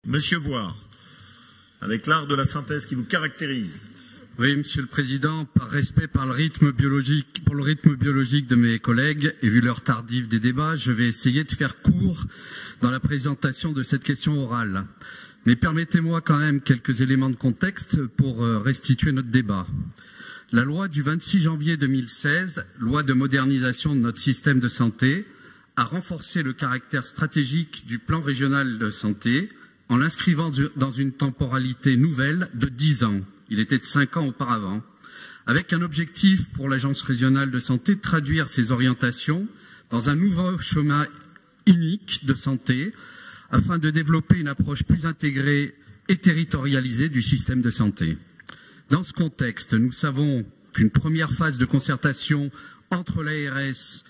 Monsieur Voire, avec l'art de la synthèse qui vous caractérise. Oui, Monsieur le Président, par respect pour le rythme biologique de mes collègues et vu l'heure tardive des débats, je vais essayer de faire court dans la présentation de cette question orale. Mais permettez-moi quand même quelques éléments de contexte pour restituer notre débat. La loi du 26 janvier 2016, loi de modernisation de notre système de santé, a renforcé le caractère stratégique du plan régional de santé en l'inscrivant dans une temporalité nouvelle de 10 ans. Il était de 5 ans auparavant, avec un objectif pour l'Agence régionale de santé de traduire ces orientations dans un nouveau chemin unique de santé afin de développer une approche plus intégrée et territorialisée du système de santé. Dans ce contexte, nous savons qu'une première phase de concertation entre l'ARS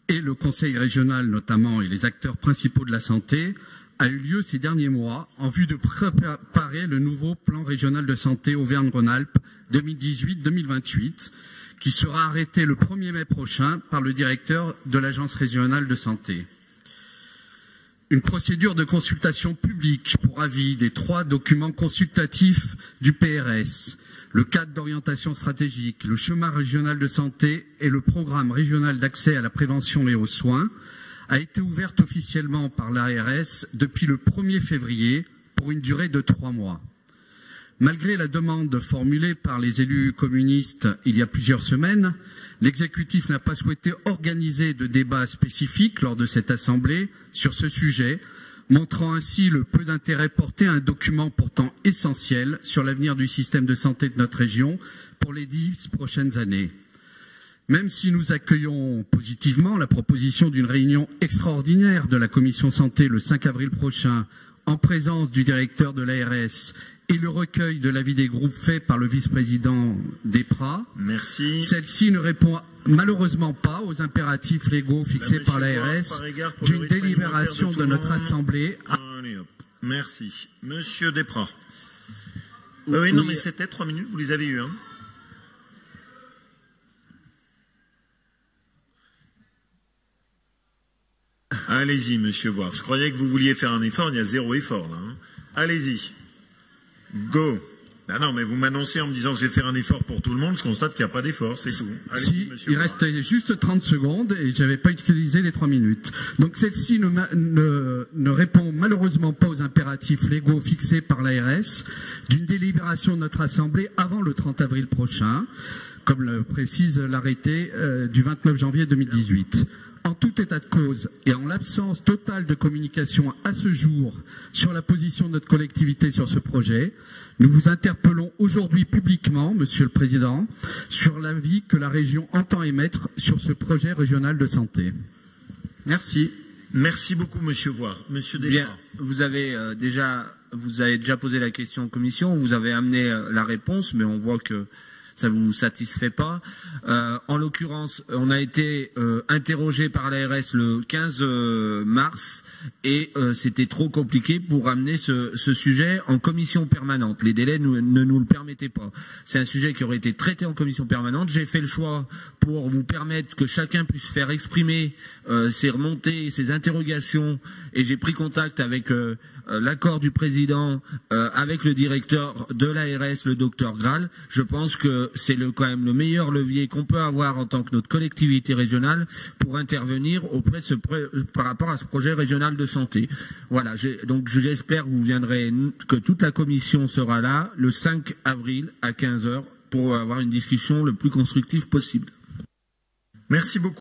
et le Conseil régional notamment et les acteurs principaux de la santé a eu lieu ces derniers mois en vue de préparer le nouveau plan régional de santé Auvergne-Rhône-Alpes 2018-2028 qui sera arrêté le 1er mai prochain par le directeur de l'Agence régionale de santé. Une procédure de consultation publique pour avis des 3 documents consultatifs du PRS, le cadre d'orientation stratégique, le chemin régional de santé et le programme régional d'accès à la prévention et aux soins, a été ouverte officiellement par l'ARS depuis le 1er février pour une durée de 3 mois. Malgré la demande formulée par les élus communistes il y a plusieurs semaines, l'exécutif n'a pas souhaité organiser de débat spécifique lors de cette assemblée sur ce sujet, montrant ainsi le peu d'intérêt porté à un document pourtant essentiel sur l'avenir du système de santé de notre région pour les 10 prochaines années. Même si nous accueillons positivement la proposition d'une réunion extraordinaire de la Commission Santé le 5 avril prochain, en présence du directeur de l'ARS et le recueil de l'avis des groupes fait par le vice-président Desprats, celle-ci ne répond malheureusement pas aux impératifs légaux fixés par l'ARS d'une délibération de notre Assemblée. Merci. Monsieur Desprats. Oui, non, mais c'était 3 minutes, vous les avez eues, hein. Allez-y, monsieur Voire. Je croyais que vous vouliez faire un effort, il y a 0 effort, là. Hein. Allez-y. Go. Ah non, mais vous m'annoncez en me disant que je vais faire un effort pour tout le monde, je constate qu'il n'y a pas d'effort, c'est tout. Si, il restait juste 30 secondes et je n'avais pas utilisé les 3 minutes. Donc celle-ci ne répond malheureusement pas aux impératifs légaux fixés par l'ARS d'une délibération de notre Assemblée avant le 30 avril prochain, comme le précise l'arrêté du 29 janvier 2018. En tout état de cause et en l'absence totale de communication à ce jour sur la position de notre collectivité sur ce projet, nous vous interpellons aujourd'hui publiquement, Monsieur le Président, sur l'avis que la région entend émettre sur ce projet régional de santé. Merci. Merci beaucoup, Monsieur Voire. Monsieur Desprats. Bien, vous avez déjà posé la question en commission, vous avez amené la réponse, mais on voit que ça ne vous satisfait pas. En l'occurrence, on a été interrogé par l'ARS le 15 mars et c'était trop compliqué pour amener ce sujet en commission permanente. Les délais ne nous le permettaient pas. C'est un sujet qui aurait été traité en commission permanente. J'ai fait le choix pour vous permettre que chacun puisse faire exprimer ses remontées, ses interrogations et j'ai pris contact avec l'accord du président avec le directeur de l'ARS, le docteur Graal. Je pense que c'est quand même le meilleur levier qu'on peut avoir en tant que notre collectivité régionale pour intervenir auprès de par rapport à ce projet régional de santé. Voilà, donc j'espère que vous viendrez, que toute la commission sera là le 5 avril à 15 h pour avoir une discussion le plus constructive possible. Merci beaucoup.